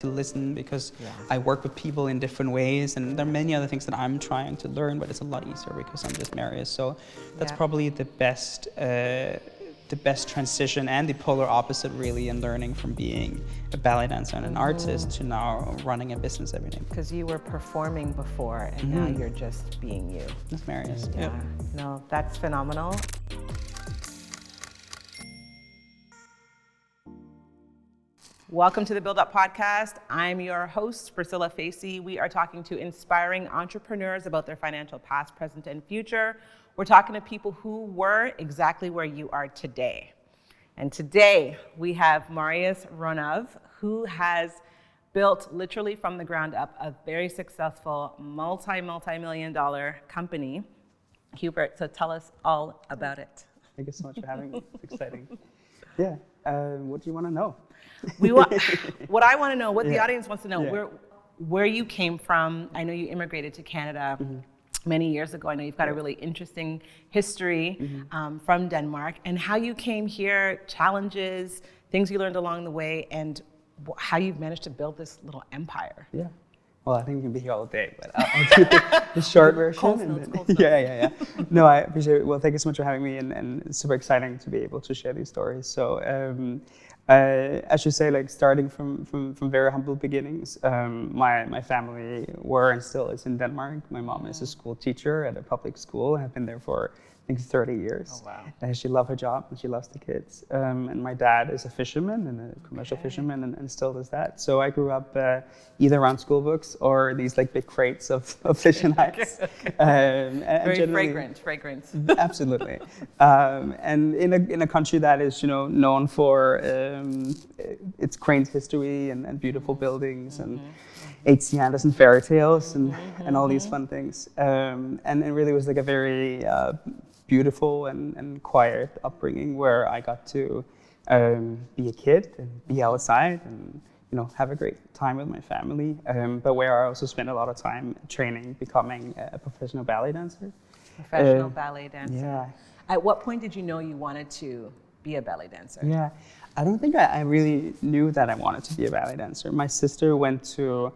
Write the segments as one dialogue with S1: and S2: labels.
S1: to listen because I work with people in different ways, and there are many other things that I'm trying to learn, but it's a lot easier because I'm just Marius. So that's probably the best transition and the polar opposite, really, in learning from being a ballet dancer and an artist to now running a business every day.
S2: Because you were performing before, and now you're just being you.
S1: That's Marius.
S2: Yeah. No, that's phenomenal. Welcome to the Build Up Podcast. I'm your host, Priscilla Facey. We are talking to inspiring entrepreneurs about their financial past, present, and future. We're talking to people who were exactly where you are today. And today we have Marius Ronnov, who has built literally from the ground up a very successful multi-million dollar company. Hubert, so tell us all about it.
S1: Thank you so much for having me. It's exciting. Yeah. What do you want to know?
S2: What I want to know, what the audience wants to know, where you came from. I know you immigrated to Canada many years ago. I know you've got a really interesting history from Denmark, and how you came here, challenges, things you learned along the way, and how you've managed to build this little empire.
S1: Yeah. Well, I think we can be here all day, but I'll do the short version.
S2: Cold notes.
S1: Yeah. No, I appreciate it. Well, thank you so much for having me, and it's super exciting to be able to share these stories. So, I should say, like, starting from very humble beginnings. My family were and still is in Denmark. My mom is a school teacher at a public school. I've been there for, I think, 30 years.
S2: Oh, wow.
S1: She loves her job and she loves the kids. And my dad is a fisherman and a commercial fisherman and still does that. So I grew up either around school books or these like big crates of fish and ice.
S2: Very fragrant.
S1: Absolutely. And in a country that is, known for its quaint history and beautiful buildings and H.C. Andersen fairy tales and all these fun things. And it really was like a very beautiful and quiet upbringing where I got to be a kid and be outside and have a great time with my family, but where I also spent a lot of time training, becoming a professional ballet dancer.
S2: Professional ballet dancer.
S1: Yeah.
S2: At what point did you know you wanted to be a ballet dancer?
S1: Yeah, I don't think I really knew that I wanted to be a ballet dancer. My sister went to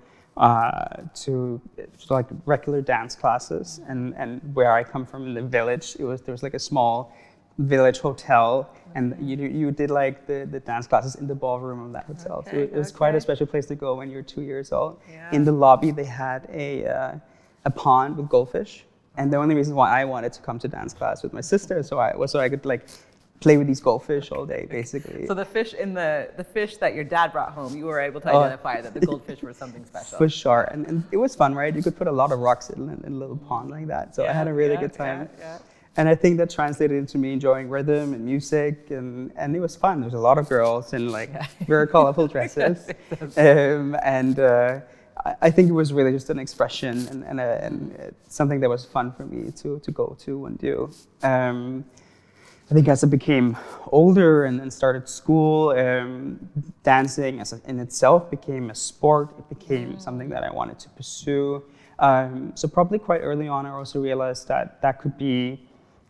S1: like regular dance classes, and where I come from in the village, there was like a small village hotel, and you did like the dance classes in the ballroom of that hotel. So it was quite a special place to go when you're 2 years old.
S2: Yeah.
S1: In the lobby they had a pond with goldfish, and the only reason why I wanted to come to dance class with my sister so I could like play with these goldfish all day, basically.
S2: So the fish that your dad brought home, you were able to identify that the goldfish were something special.
S1: For sure, and it was fun, right? You could put a lot of rocks in a little pond like that. So I had a really good time.
S2: Yeah.
S1: And I think that translated into me enjoying rhythm and music, and it was fun. There was a lot of girls in like very colorful dresses, I think it was really just an expression and something that was fun for me to go to and do. I think as I became older and started school, dancing in itself became a sport. It became something that I wanted to pursue. So probably quite early on, I also realized that could be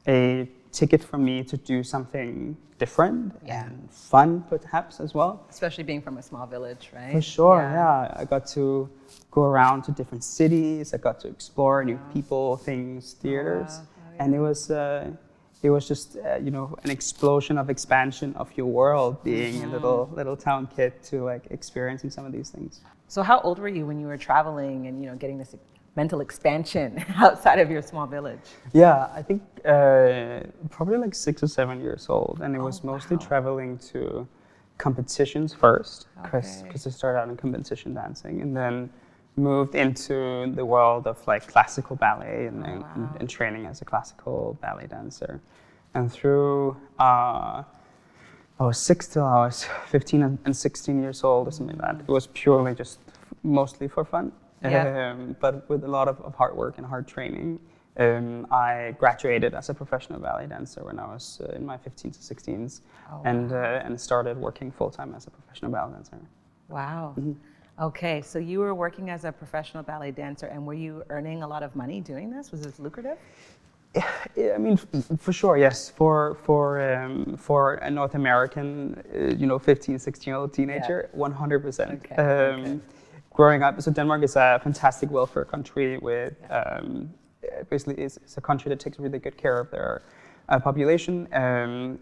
S1: a ticket for me to do something different and fun, perhaps, as well.
S2: Especially being from a small village, right?
S1: For sure, yeah. I got to go around to different cities. I got to explore new people, things, theaters. And it was just, an explosion of expansion of your world, being a little town kid to like experiencing some of these things.
S2: So how old were you when you were traveling and getting this mental expansion outside of your small village?
S1: Yeah, I think probably like 6 or 7 years old, and it was mostly traveling to competitions first, because I started out in competition dancing, and then moved into the world of like classical ballet and training as a classical ballet dancer. And through I was 6 till I was 15 and 16 years old or something like that. It was purely just mostly for fun, but with a lot of hard work and hard training. I graduated as a professional ballet dancer when I was in my 15s to 16s, and started working full-time as a professional ballet dancer.
S2: Wow. Okay, so you were working as a professional ballet dancer, and were you earning a lot of money doing this? Was this lucrative?
S1: I mean, for sure, yes. For a North American, 15, 16-year-old teenager, 100%.
S2: Okay.
S1: Growing up, so Denmark is a fantastic welfare country with, basically, it's a country that takes really good care of their population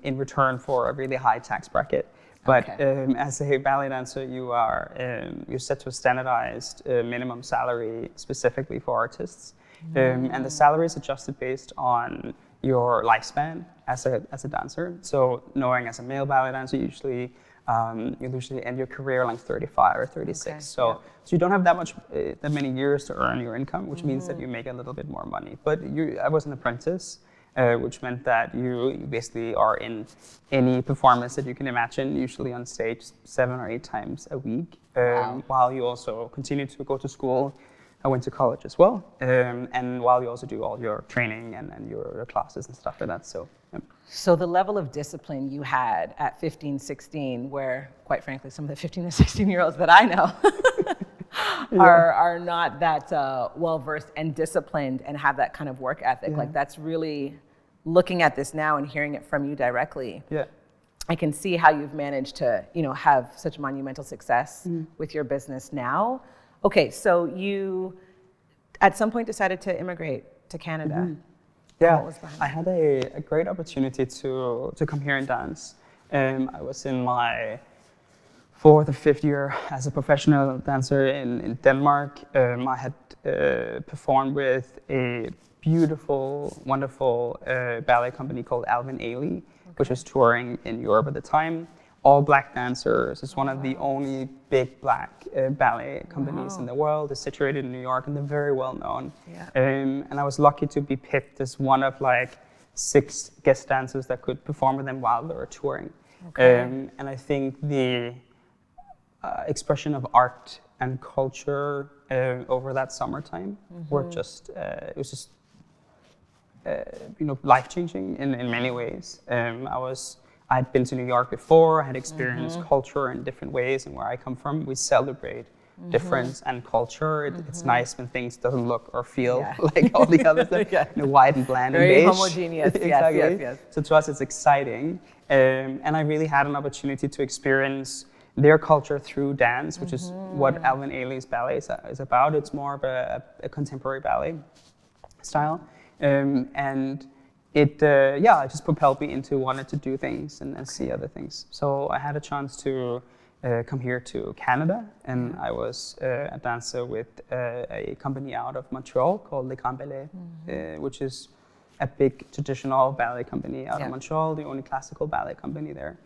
S1: in return for a really high tax bracket. But as a ballet dancer, you're set to a standardized minimum salary specifically for artists. And the salary is adjusted based on your lifespan as a dancer. So knowing as a male ballet dancer, you'll usually end your career like 35 or 36. So you don't have that many years to earn your income, which means that you make a little bit more money. But I was an apprentice, which meant that you basically are in any performance that you can imagine, usually on stage 7 or 8 times a week, while you also continue to go to school. I went to college as well, and while you also do all your training and your classes and stuff like that.
S2: So the level of discipline you had at 15, 16, where quite frankly, some of the 15 and 16-year-olds that I know are not that well-versed and disciplined and have that kind of work ethic. Like that's really, looking at this now and hearing it from you directly, I can see how you've managed to, have such monumental success with your business now. Okay, so you at some point decided to immigrate to Canada.
S1: Yeah, I had a great opportunity to come here and dance. I was in my 4th or 5th year as a professional dancer in Denmark. I had performed with a beautiful, wonderful ballet company called Alvin Ailey, which was touring in Europe at the time. All black dancers. It's one of the only big black ballet companies in the world. It's situated in New York and they're very well known. And I was lucky to be picked as one of like 6 guest dancers that could perform with them while they were touring. And I think the expression of art and culture over that summertime were just, it was just, life-changing in many ways. I had been to New York before, I had experienced culture in different ways, and where I come from, we celebrate difference and culture. It's nice when things doesn't look or feel like all the other stuff, white and bland and beige.
S2: Very homogeneous,
S1: Exactly.
S2: yes.
S1: So to us, it's exciting, and I really had an opportunity to experience their culture through dance, which is what Alvin Ailey's ballet is about. It's more of a contemporary ballet style, and it just propelled me into wanting to do things and see other things. So I had a chance to come here to Canada, and I was a dancer with a company out of Montreal called Le Grand Ballet, which is a big traditional ballet company out of Montreal, the only classical ballet company there.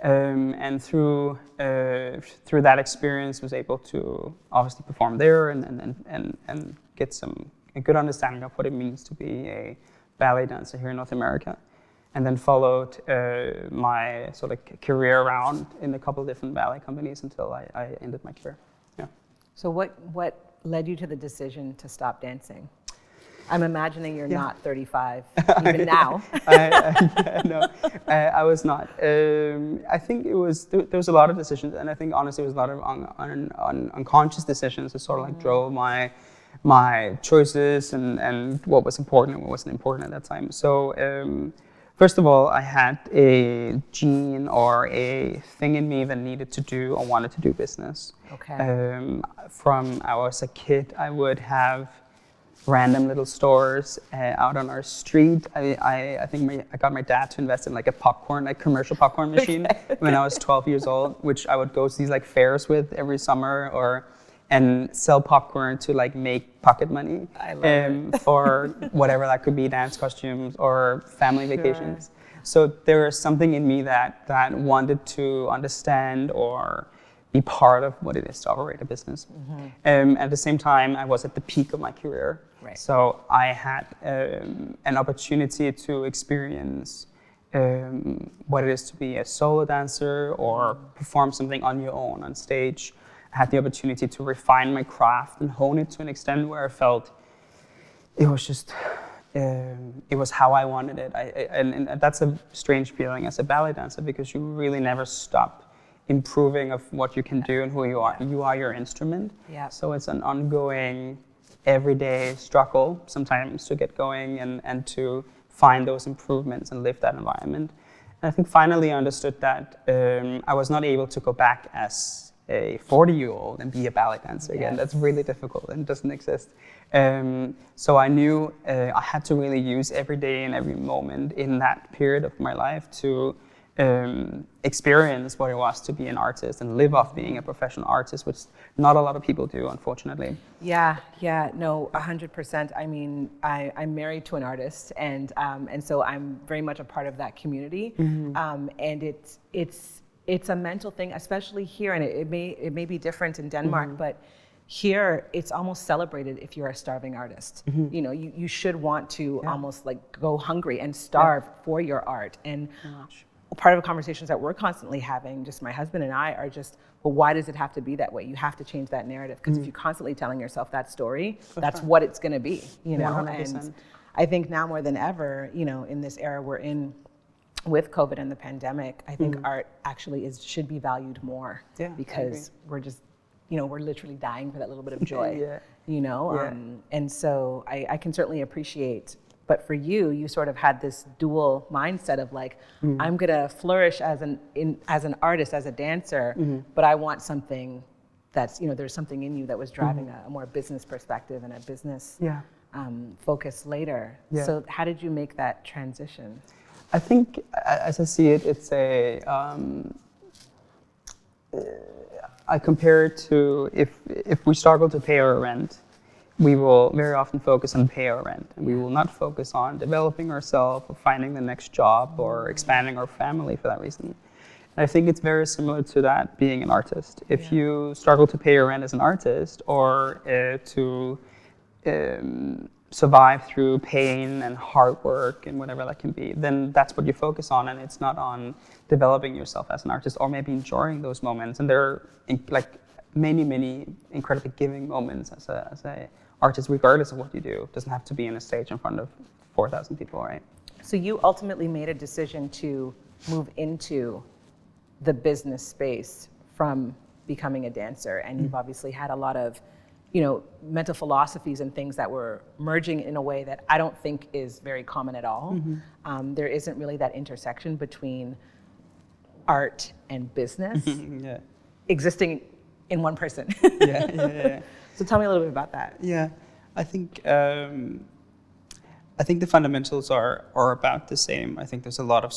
S1: And through that experience, was able to obviously perform there and get a good understanding of what it means to be a ballet dancer here in North America, and then followed my sort of career around in a couple of different ballet companies until I ended my career.
S2: So what led you to the decision to stop dancing? I'm imagining you're not 35 even now.
S1: No, I was not. I think there was a lot of decisions, and I think honestly it was a lot of unconscious decisions that sort of like drove my choices and what was important and what wasn't important at that time. So first of all, I had a gene or a thing in me that needed to do or wanted to do business. From I was a kid, I would have random little stores out on our street. I think I got my dad to invest in like a commercial popcorn machine when I was 12 years old, which I would go to these like fairs with every summer and sell popcorn to like make pocket money for whatever that could be, dance costumes or family vacations. So there was something in me that wanted to understand or be part of what it is to operate a business. At the same time, I was at the peak of my career. So I had an opportunity to experience what it is to be a solo dancer or perform something on your own on stage. I had the opportunity to refine my craft and hone it to an extent where I felt it was just, it was how I wanted it. And that's a strange feeling as a ballet dancer, because you really never stop improving of what you can do and who you are. You are your instrument. So it's an ongoing everyday struggle sometimes to get going and to find those improvements and live that environment. And I think finally I understood that I was not able to go back as a 40-year-old and be a ballet dancer again. That's really difficult and doesn't exist. So I knew I had to really use every day and every moment in that period of my life to experience what it was to be an artist and live off being a professional artist, which not a lot of people do, unfortunately.
S2: Yeah, no, 100%. I mean, I'm married to an artist, and so I'm very much a part of that community. And it's a mental thing, especially here, and it may be different in Denmark, but here it's almost celebrated if you're a starving artist. You know, you should want to almost like go hungry and starve for your art. And part of the conversations that we're constantly having, just my husband and I, are just, well, why does it have to be that way? You have to change that narrative, because if you're constantly telling yourself that story, that's what it's going to be, you know.
S1: 100%.
S2: And I think now more than ever, you know, in this era we're in with COVID and the pandemic, I think art actually should be valued more, because we're just, you know, we're literally dying for that little bit of joy, you know. And so I can certainly appreciate. But for you, you sort of had this dual mindset of like, I'm gonna flourish as an artist, as a dancer, but I want something that's, you know, there's something in you that was driving a more business perspective and a business focus later. So how did you make that transition?
S1: I think, as I see it, it's I compare it to if we struggle to pay our rent, we will very often focus on pay our rent, and we will not focus on developing ourselves or finding the next job or expanding our family for that reason. And I think it's very similar to that being an artist. If you struggle to pay your rent as an artist, or to survive through pain and hard work and whatever that can be, then that's what you focus on, and it's not on developing yourself as an artist or maybe enjoying those moments. And there are like many incredibly giving moments as a artist, regardless of what you do. It doesn't have to be on a stage in front of 4,000 people, right?
S2: So you ultimately made a decision to move into the business space from becoming a dancer, and you've obviously had a lot of, you know, mental philosophies and things that were merging in a way that I don't think is very common at all. There isn't really that intersection between art and business existing in one person. So tell me a little bit about that.
S1: Yeah, I think the fundamentals are about the same. I think there's a lot of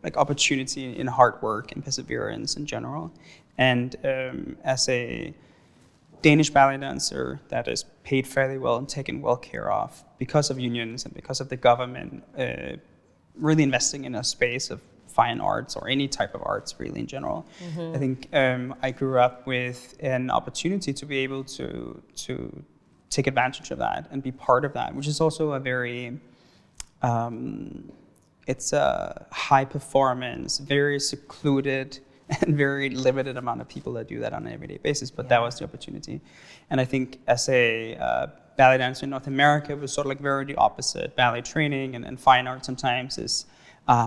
S1: like opportunity in hard work and perseverance in general. And as a Danish ballet dancer that is paid fairly well and taken well care of because of unions and because of the government really investing in a space of fine arts or any type of arts really in general. I think I grew up with an opportunity to be able to take advantage of that and be part of that, which is also a very, it's a high performance, very secluded and very limited amount of people that do that on an everyday basis, but that was the opportunity. And I think as a ballet dancer in North America, it was sort of like very the opposite. Ballet training and fine art sometimes is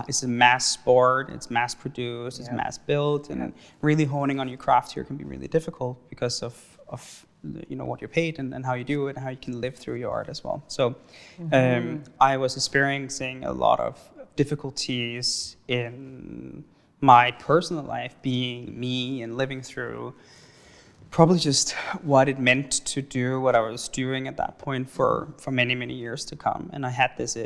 S1: it's a mass sport, it's mass produced, it's mass built, and really honing on your craft here can be really difficult because of you know what you're paid and how you do it and how you can live through your art as well. So I was experiencing a lot of difficulties in my personal life, being me and living through probably just what it meant to do what I was doing at that point for many years to come. And I had this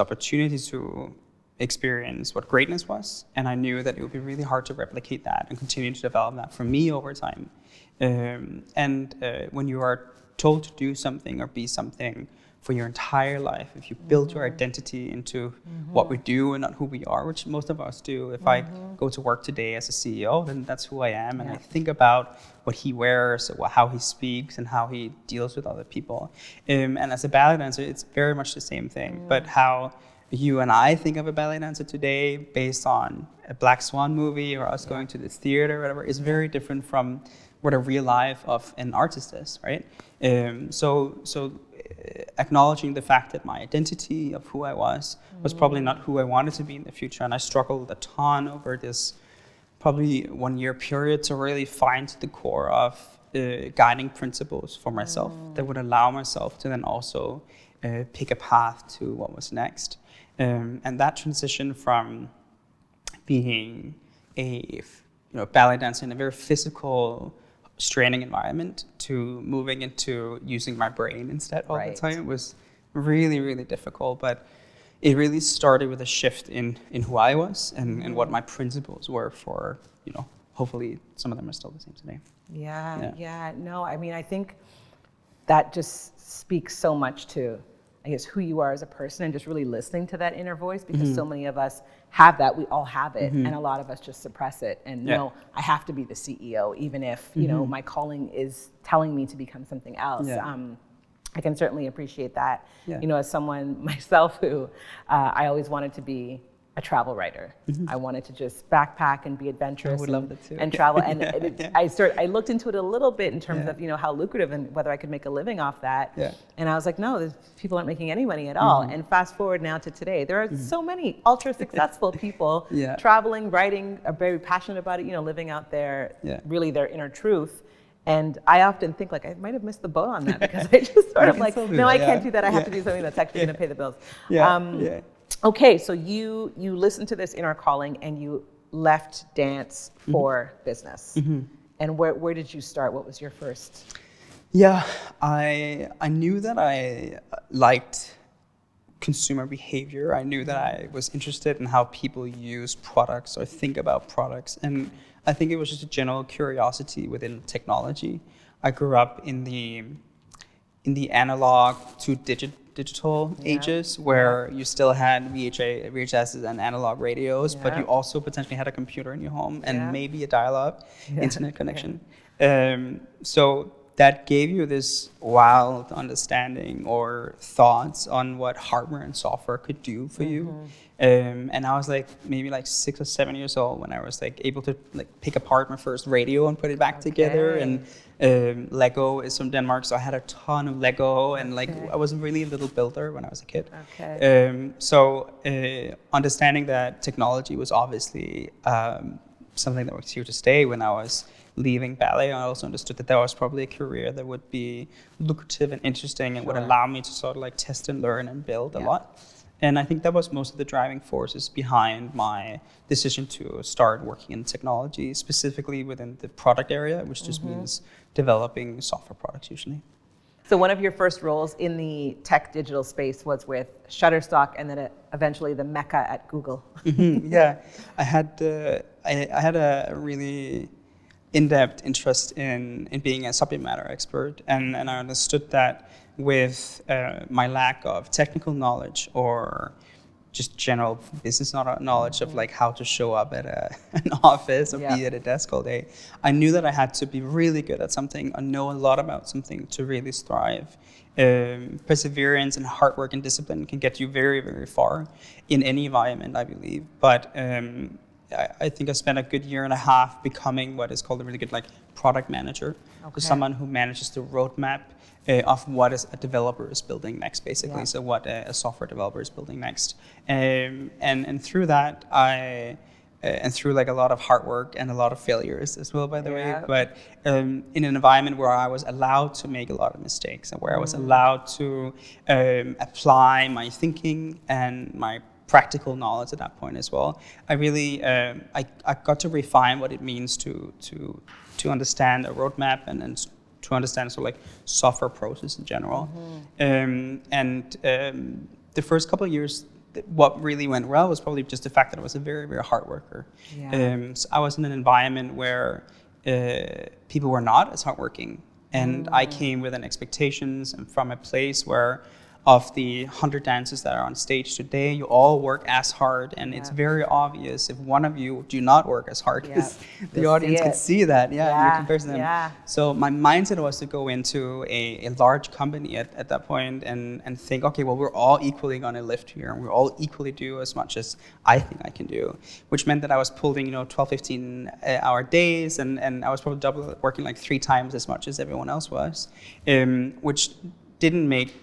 S1: opportunity to experience what greatness was, and I knew that it would be really hard to replicate that and continue to develop that for me over time. When you are told to do something or be something for your entire life, if you build your identity into what we do and not who we are, which most of us do. If I go to work today as a CEO, then that's who I am, and I think about what he wears, how he speaks, and how he deals with other people. And as a ballet dancer, it's very much the same thing. But how you and I think of a ballet dancer today, based on a Black Swan movie or us going to the theater or whatever, is very different from what a real life of an artist is, right? So acknowledging the fact that my identity of who I was probably not who I wanted to be in the future, and I struggled a ton over this probably 1 year period to really find the core of guiding principles for myself that would allow myself to then also pick a path to what was next. And that transition from being a ballet dancer in a very physical, straining environment to moving into using my brain instead all the time was really, really difficult. But it really started with a shift in who I was and what my principles were for, hopefully some of them are still the same today.
S2: Yeah. No, I mean, I think that just speaks so much to, I guess, who you are as a person and just really listening to that inner voice, because so many of us have that. We all have it, and a lot of us just suppress it. And no, I have to be the CEO, even if my calling is telling me to become something else. I can certainly appreciate that. As someone myself who I always wanted to be a travel writer. I wanted to just backpack and be adventurous.
S1: I would love that too.
S2: And travel. And I looked into it a little bit in terms of how lucrative and whether I could make a living off that. And I was like, no, people aren't making any money at all. And fast forward now to today, there are so many ultra successful people traveling, writing, are very passionate about it, living out their really their inner truth. And I often think like I might have missed the boat on that, because I just sort of like, no, I can't do that. I have to do something that's actually going to pay the bills. Okay, so you listened to this inner calling and you left dance for business. And where did you start? What was your first?
S1: Yeah, I knew that I liked consumer behavior. I knew that I was interested in how people use products or think about products. And I think it was just a general curiosity within technology. I grew up in the analog to digital ages, where you still had VHSs and analog radios, but you also potentially had a computer in your home and maybe a dial-up internet connection. So that gave you this wild understanding or thoughts on what hardware and software could do for you. And I was maybe 6 or 7 years old when I was able to pick apart my first radio and put it back together. And Lego is from Denmark, so I had a ton of Lego, and I was really a little builder when I was a kid. So understanding that technology was obviously something that was here to stay. When I was leaving ballet, I also understood that was probably a career that would be lucrative and interesting and would allow me to sort of test and learn and build a lot. And I think that was most of the driving forces behind my decision to start working in technology, specifically within the product area, which just means developing software products usually.
S2: So one of your first roles in the tech digital space was with Shutterstock, and then eventually the Mecca at Google.
S1: Yeah, I had a really in-depth interest in being a subject matter expert, and I understood that with my lack of technical knowledge or just general business knowledge of how to show up at an office or be at a desk all day, I knew that I had to be really good at something or know a lot about something to really thrive. Perseverance and hard work and discipline can get you very, very far in any environment, I believe. But I think I spent a good year and a half becoming what is called a really good product manager. So someone who manages the roadmap of what a developer is building next, basically. So what a software developer is building next. And through that, and through a lot of hard work and a lot of failures as well, by the way, but in an environment where I was allowed to make a lot of mistakes and where I was allowed to apply my thinking and my practical knowledge at that point as well. I really I got to refine what it means to understand a roadmap and to understand software process in general. The first couple of years, what really went well was probably just the fact that I was a very, very hard worker. So I was in an environment where people were not as hardworking, and I came with an expectations and from a place where of the 100 dancers that are on stage today, you all work as hard, and it's very obvious if one of you do not work as hard, because the audience can see that, in your comparison to them. So my mindset was to go into a large company at that point and think, okay, well, we're all equally gonna lift here, and we're all equally do as much as I think I can do, which meant that I was pulling 12, 15 hour days, and I was probably working 3 times as much as everyone else was, which didn't make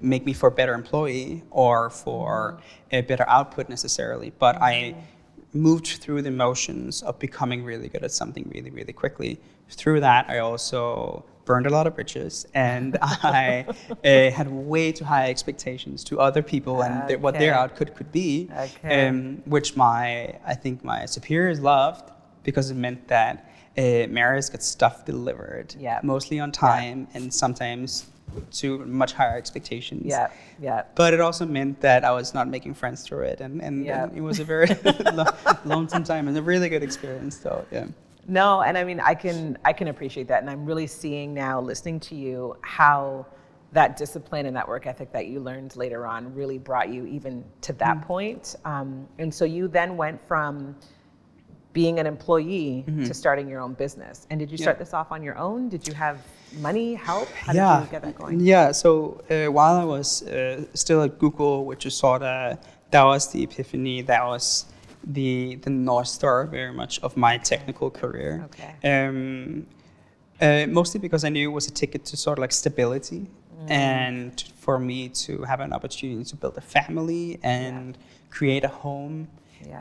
S1: me for a better employee or for a better output necessarily, but I moved through the motions of becoming really good at something really, really quickly. Through that, I also burned a lot of bridges, and I had way too high expectations to other people and what their output could be, which I think my superiors loved, because it meant that Marius got stuff delivered, mostly on time, and sometimes to much higher expectations. But it also meant that I was not making friends through it, and it was a very lonesome time and a really good experience. So
S2: No, and I mean, I can appreciate that, and I'm really seeing now, listening to you, how that discipline and that work ethic that you learned later on really brought you even to that point. And so you then went from being an employee to starting your own business. And did you start this off on your own? Did you have money, help? How did you get that going?
S1: Yeah, so while I was still at Google, which is sort of, that was the epiphany, that was the North Star very much of my technical career. Mostly because I knew it was a ticket to sort of like stability, and for me to have an opportunity to build a family and create a home.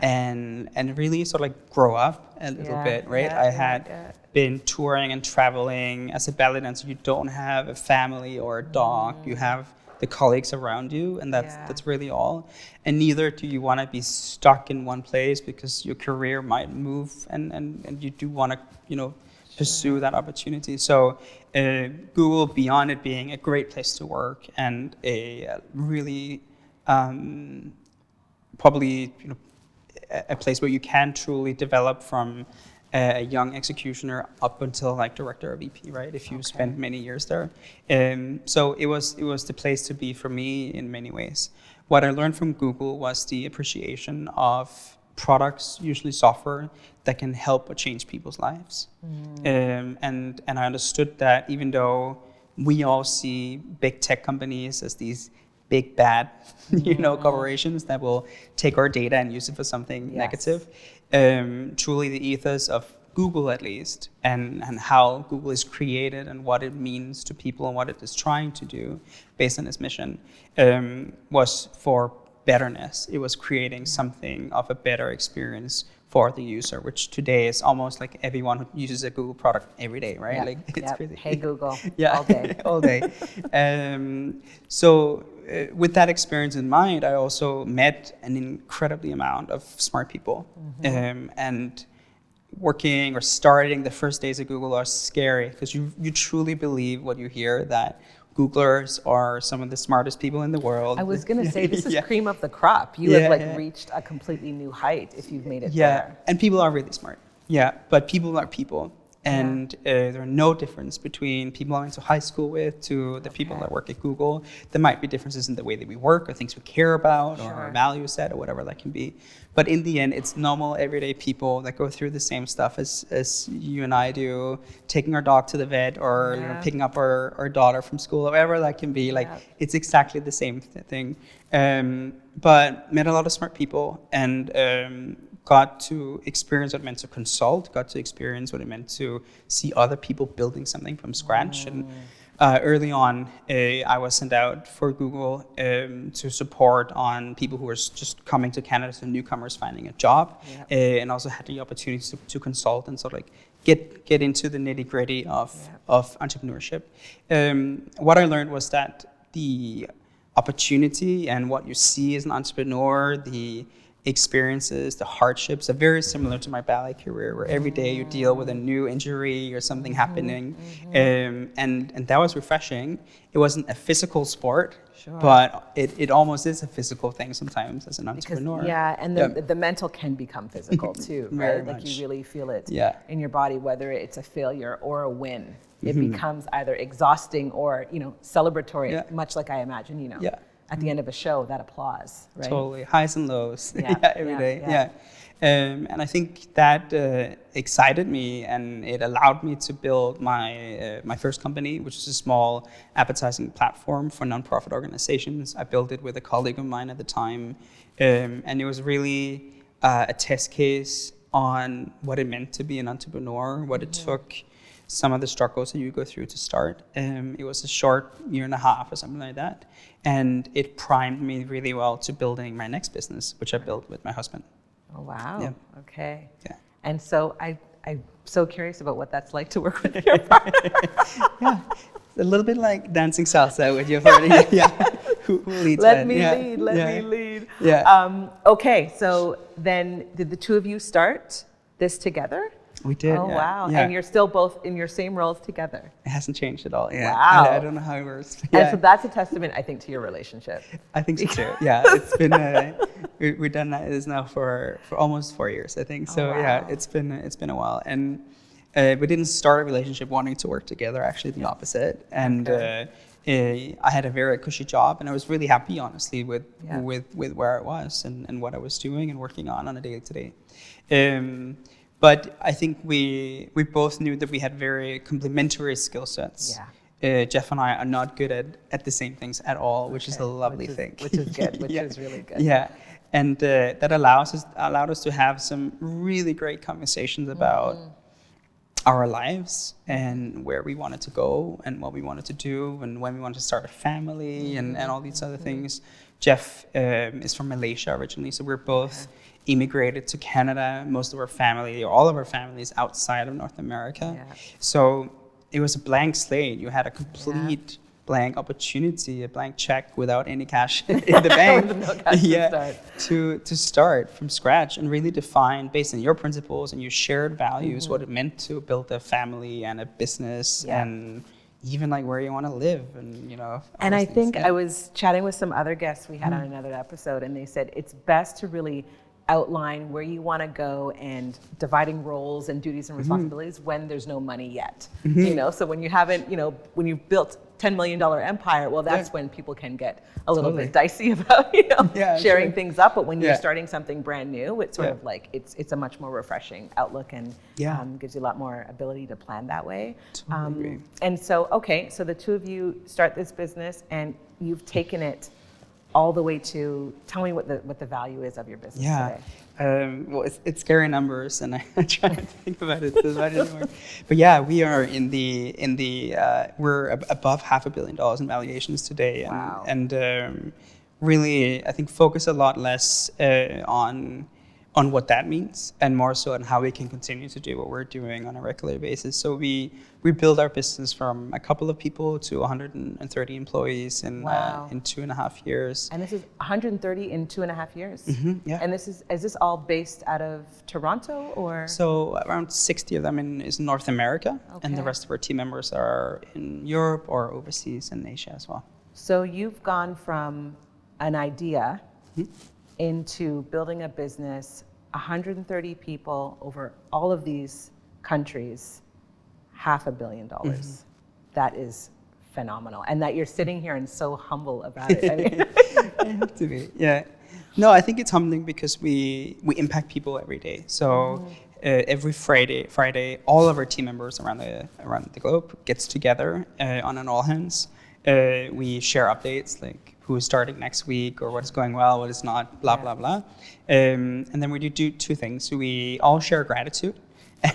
S1: And really sort of like grow up a little bit, right? I had been touring and traveling. As a ballet dancer, you don't have a family or a dog. You have the colleagues around you, and that's really all. And neither do you want to be stuck in one place, because your career might move, and you do want to, pursue that opportunity. So Google, beyond it being a great place to work and a really probably a place where you can truly develop from a young executioner up until like director or VP, right? If you spend many years there. So it was the place to be for me in many ways. What I learned from Google was the appreciation of products, usually software, that can help or change people's lives. And I understood that even though we all see big tech companies as these big bad, corporations that will take our data and use it for something negative. Truly the ethos of Google, at least, and how Google is created and what it means to people and what it is trying to do based on its mission, was for betterness. It was creating something of a better experience for the user, which today is almost like everyone who uses a Google product every day, right? Like it's crazy.
S2: Hey Google, all day.
S1: All day. So with that experience in mind, I also met an incredibly amount of smart people, and working or starting the first days of Google are scary, because you truly believe what you hear, that Googlers are some of the smartest people in the world.
S2: I was going to say, this is cream of the crop. You have reached a completely new height if you've made it there.
S1: And people are really smart. But people are people. And there are no difference between people I went to high school with to the people that work at Google. There might be differences in the way that we work, or things we care about, or our value set, or whatever that can be. But in the end, it's normal, everyday people that go through the same stuff as you and I do, taking our dog to the vet, or picking up our daughter from school, or whatever that can be. Like, it's exactly the same thing. But met a lot of smart people, and got to experience what it meant to consult, got to experience what it meant to see other people building something from scratch. And early on, I was sent out for Google to support on people who were just coming to Canada, so newcomers finding a job, and also had the opportunity to consult and sort of like get into the nitty gritty of entrepreneurship. What I learned was that the opportunity and what you see as an entrepreneur, the experiences, the hardships, are very similar to my ballet career, where every day you deal with a new injury or something happening. And that was refreshing. It wasn't a physical sport, but it almost is a physical thing sometimes as an entrepreneur.
S2: The mental can become physical too, right? Like you really feel it in your body, whether it's a failure or a win. It becomes either exhausting or, celebratory, much like I imagine, at the end of a show, that applause, right?
S1: Totally, highs and lows, every day. And I think that excited me, and it allowed me to build my first company, which is a small advertising platform for nonprofit organizations. I built it with a colleague of mine at the time, and it was really a test case on what it meant to be an entrepreneur, what it took, some of the struggles that you go through to start. It was a short 1.5 years or something like that. And it primed me really well to building my next business, which I built with my husband.
S2: Oh, wow.
S1: Yeah.
S2: Okay.
S1: Yeah.
S2: And so I'm so curious about what that's like to work with your partner.
S1: Yeah. A little bit like dancing salsa with your partner. Yeah. Who leads
S2: Let
S1: when?
S2: me
S1: Yeah.
S2: lead. Let
S1: Yeah.
S2: me lead.
S1: Yeah.
S2: Okay. So then, did the two of you start this together?
S1: We did.
S2: Oh,
S1: yeah.
S2: wow.
S1: Yeah.
S2: And you're still both in your same roles together.
S1: It hasn't changed at all. Yeah.
S2: Wow.
S1: I don't know how it works.
S2: And
S1: Yeah.
S2: so that's a testament, I think, to your relationship.
S1: I think so too. Yeah. It's been we've done this now for almost 4 years, I think. So
S2: wow.
S1: yeah, it's been a while, and we didn't start a relationship wanting to work together. Actually, the opposite. And I had a very cushy job, and I was really happy, honestly, with where I was and what I was doing and working on a day-to-day. But I think we both knew that we had very complementary skill sets.
S2: Yeah.
S1: Jeff and I are not good at the same things at all, which is a lovely thing.
S2: Which is good, which
S1: Yeah.
S2: is really good.
S1: Yeah, and that allowed us to have some really great conversations about our lives and where we wanted to go and what we wanted to do and when we wanted to start a family and all these other things. Jeff is from Malaysia originally, so we're both immigrated to Canada. Most of our family, or all of our family, is outside of North America.
S2: Yeah.
S1: So it was a blank slate. You had a complete blank opportunity, a blank check without any cash in the bank.
S2: With no cash
S1: to start from scratch and really define, based on your principles and your shared values, what it meant to build a family and a business and even like where you want to live and
S2: And I think I was chatting with some other guests we had on another episode, and they said it's best to really outline where you want to go and dividing roles and duties and responsibilities when there's no money yet. So when you haven't, when you've built $10 million empire, well, that's when people can get a little bit dicey about sharing things up. But when you're starting something brand new, it's sort of like it's a much more refreshing outlook and gives you a lot more ability to plan that way.
S1: Totally.
S2: And so, so the two of you start this business, and you've taken it all the way to, tell me what the value is of your business today.
S1: Well, it's scary numbers, and I try not to think about it this much anymore. But yeah, we are we're above $500 million in valuations today, and really, I think focus a lot less on what that means, and more so on how we can continue to do what we're doing on a regular basis. So we build our business from a couple of people to 130 employees in 2.5 years.
S2: And this is 130 in 2.5 years.
S1: Yeah.
S2: And is this all based out of Toronto or?
S1: So around 60 of them is North America, and the rest of our team members are in Europe or overseas in Asia as well.
S2: So you've gone from an idea into building a business, 130 people over all of these countries, $500 million. That is phenomenal. And that you're sitting here and so humble about it. I mean.
S1: I have to be, yeah. No, I think it's humbling because we impact people every day. So every Friday, all of our team members around the globe gets together on an all hands. We share updates like who is starting next week or what is going well, what is not, blah, blah, blah. And then we do two things. So we all share gratitude.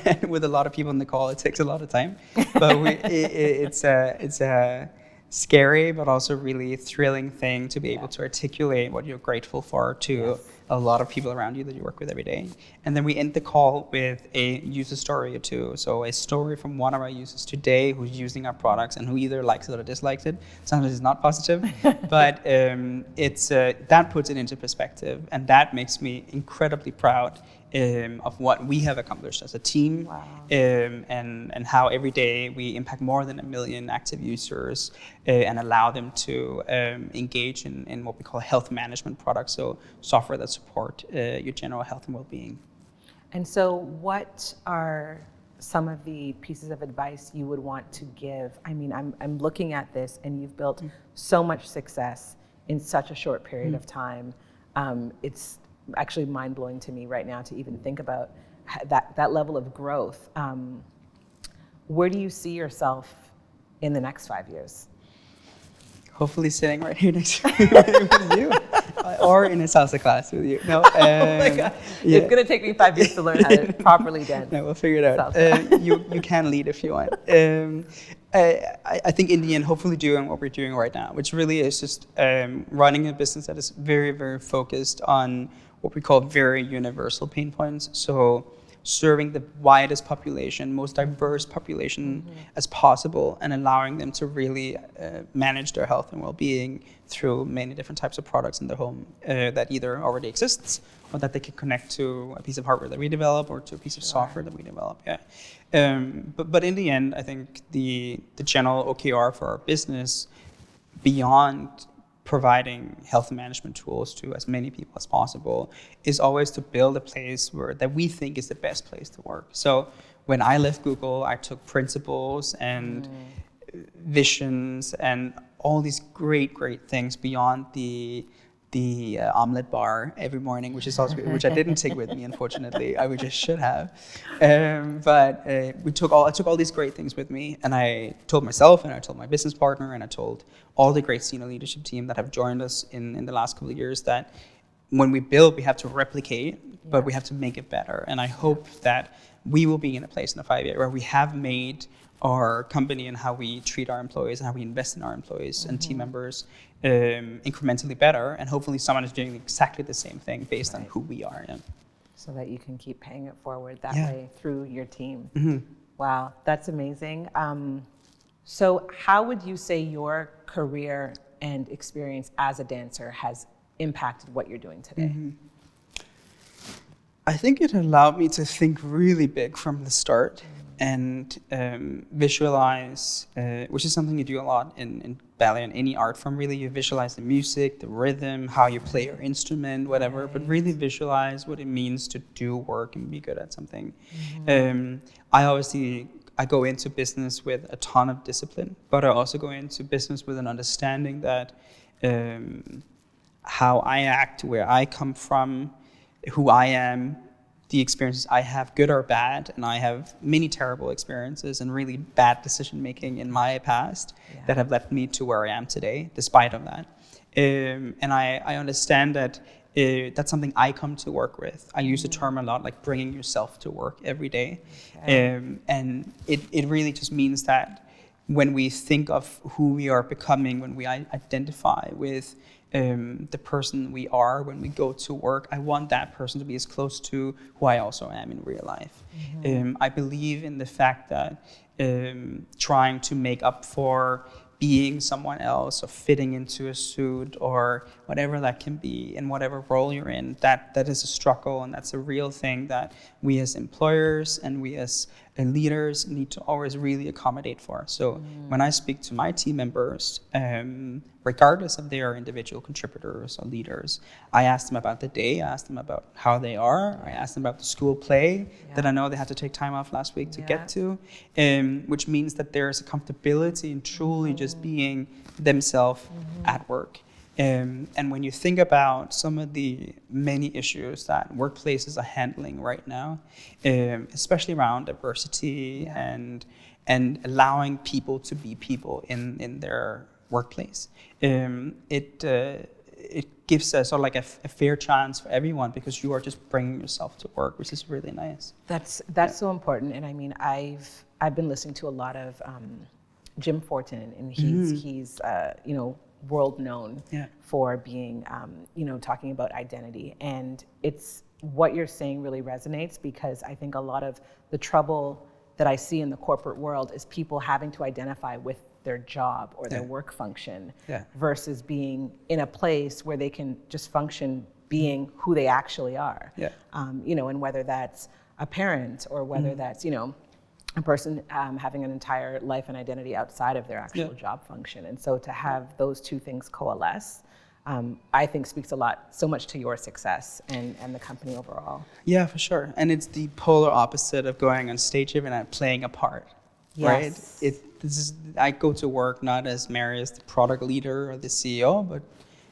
S1: And with a lot of people in the call, it takes a lot of time. But it's a scary but also really thrilling thing to be able to articulate what you're grateful for to a lot of people around you that you work with every day. And then we end the call with a user story or two. So a story from one of our users today who's using our products and who either likes it or dislikes it. Sometimes it's not positive, but that puts it into perspective, and that makes me incredibly proud of what we have accomplished as a team.
S2: Wow.
S1: And how every day we impact more than 1 million active users and allow them to engage in what we call health management products, so software that support your general health and well-being.
S2: And so what are some of the pieces of advice you would want to give? I mean, I'm looking at this, and you've built so much success in such a short period of time. It's actually mind-blowing to me right now to even think about that level of growth. Where do you see yourself in the next 5 years?
S1: Hopefully sitting right here next to you with you, or in a salsa class with you. No,
S2: Oh my God. It's going to take me 5 years to learn how to properly dance.
S1: No, we'll figure it out. You can lead if you want. I think in the end, hopefully doing what we're doing right now, which really is just running a business that is very, very focused on what we call very universal pain points. So serving the widest population, most diverse population as possible, and allowing them to really manage their health and well-being through many different types of products in the home that either already exists or that they can connect to a piece of hardware that we develop or to a piece of software that we develop. But in the end, I think the general OKR for our business, beyond providing health management tools to as many people as possible, is always to build a place that we think is the best place to work. So when I left Google, I took principles and visions and all these great things beyond the omelet bar every morning, which I didn't take with me, unfortunately. I just should have. But I took all these great things with me, and I told myself, and I told my business partner, and I told all the great senior leadership team that have joined us in the last couple of years that when we build, we have to replicate, but we have to make it better. And I hope that we will be in a place in the 5 years where we have made our company and how we treat our employees and how we invest in our employees and team members incrementally better, and hopefully someone is doing exactly the same thing based on who we are.
S2: So that you can keep paying it forward that way through your team. Wow, that's amazing. So how would you say your career and experience as a dancer has impacted what you're doing today?
S1: I think it allowed me to think really big from the start and visualize, which is something you do a lot in ballet and any art form. Really, you visualize the music, the rhythm, how you play your instrument, whatever, but really visualize what it means to do work and be good at something. I go into business with a ton of discipline, but I also go into business with an understanding that how I act, where I come from, who I am, the experiences I have, good or bad, and I have many terrible experiences and really bad decision making in my past that have led me to where I am today, despite of that. And I understand that that's something I come to work with. I use the term a lot, like bringing yourself to work every day. And it really just means that when we think of who we are becoming, when we identify with the person we are when we go to work, I want that person to be as close to who I also am in real life. I believe in the fact that trying to make up for being someone else or fitting into a suit or whatever that can be in whatever role you're in, that is a struggle, and that's a real thing that we as employers and we as leaders need to always really accommodate for. So when I speak to my team members, regardless of their individual contributors or leaders, I ask them about the day, I ask them about how they are, I ask them about the school play that I know they had to take time off last week to get to, which means that there's a comfortability in truly just being themselves at work. And when you think about some of the many issues that workplaces are handling right now, especially around diversity and allowing people to be people in their workplace, it gives us sort of like a fair chance for everyone, because you are just bringing yourself to work, which is really nice.
S2: That's so important. And I mean, I've been listening to a lot of Jim Fortin, and he's world known for being, talking about identity. And it's what you're saying really resonates, because I think a lot of the trouble that I see in the corporate world is people having to identify with their job or their work function versus being in a place where they can just function being who they actually are. And whether that's a parent or whether that's, a person having an entire life and identity outside of their actual job function. And so to have those two things coalesce, I think speaks so much to your success and the company overall. Yeah,
S1: for sure. And it's the polar opposite of going on stage even and playing a part, right? I go to work not as Marius, the product leader or the CEO, but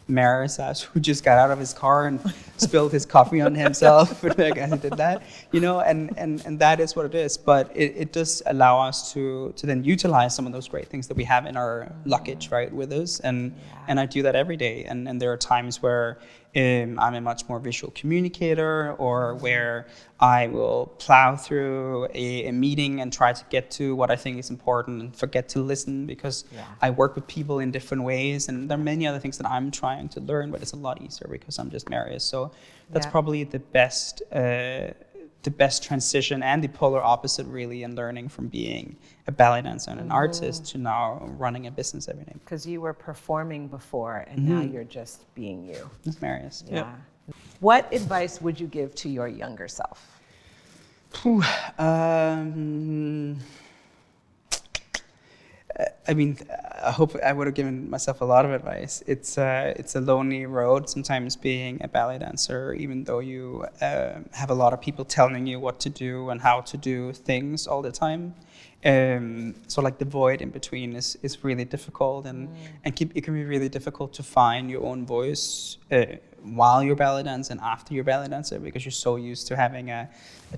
S1: Marius, who just got out of his car and spilled his coffee on himself. But I guess he did that, and that is what it is. But it does allow us to then utilize some of those great things that we have in our luggage, right, with us. And I do that every day. And there are times where I'm a much more visual communicator, or where I will plow through a meeting and try to get to what I think is important and forget to listen, because I work with people in different ways. And there are many other things that I'm trying time to learn, but it's a lot easier because I'm just Marius. So that's
S2: Yeah.
S1: probably the best transition and the polar opposite, really, in learning from being a ballet dancer and an artist to now running a business every day.
S2: Because you were performing before, and now you're just being you.
S1: That's Marius.
S2: Yeah.
S1: Yep.
S2: What advice would you give to your younger self?
S1: I mean, I hope I would have given myself a lot of advice. It's a lonely road sometimes being a ballet dancer, even though you have a lot of people telling you what to do and how to do things all the time. So like the void in between is really difficult, and it can be really difficult to find your own voice while you're ballet dancing and after you're ballet dancer, because you're so used to having a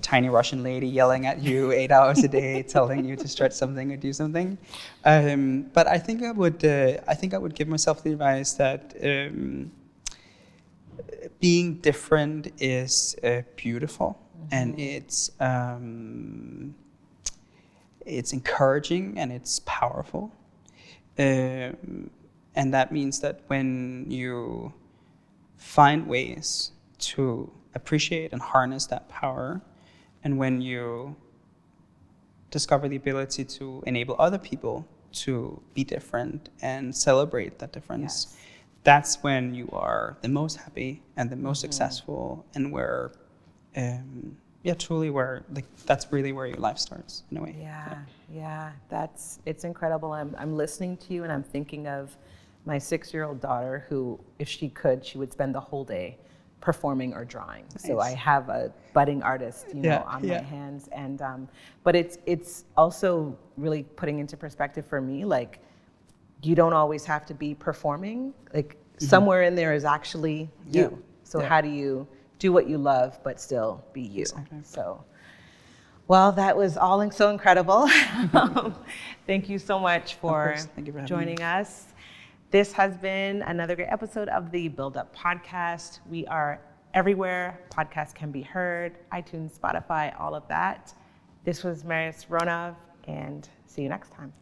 S1: tiny Russian lady yelling at you 8 hours a day, telling you to stretch something or do something. But I think I would give myself the advice that being different is beautiful, and it's encouraging and it's powerful. And that means that when you find ways to appreciate and harness that power, and when you discover the ability to enable other people to be different and celebrate that difference, that's when you are the most happy and the most successful, and where truly where, like, that's really where your life starts in a way.
S2: Yeah, it's incredible. I'm listening to you and I'm thinking of my 6-year-old daughter who, if she could, she would spend the whole day performing or drawing. Nice. So I have a budding artist, on my hands, and but it's also really putting into perspective for me, like, you don't always have to be performing. Like, somewhere in there is actually you. So how do you do what you love but still be you? Exactly. So, well, that was all so incredible. Thank you so much for joining us. This has been another great episode of the Build Up Podcast. We are everywhere podcasts can be heard: iTunes, Spotify, all of that. This was Marius Ronnov, and see you next time.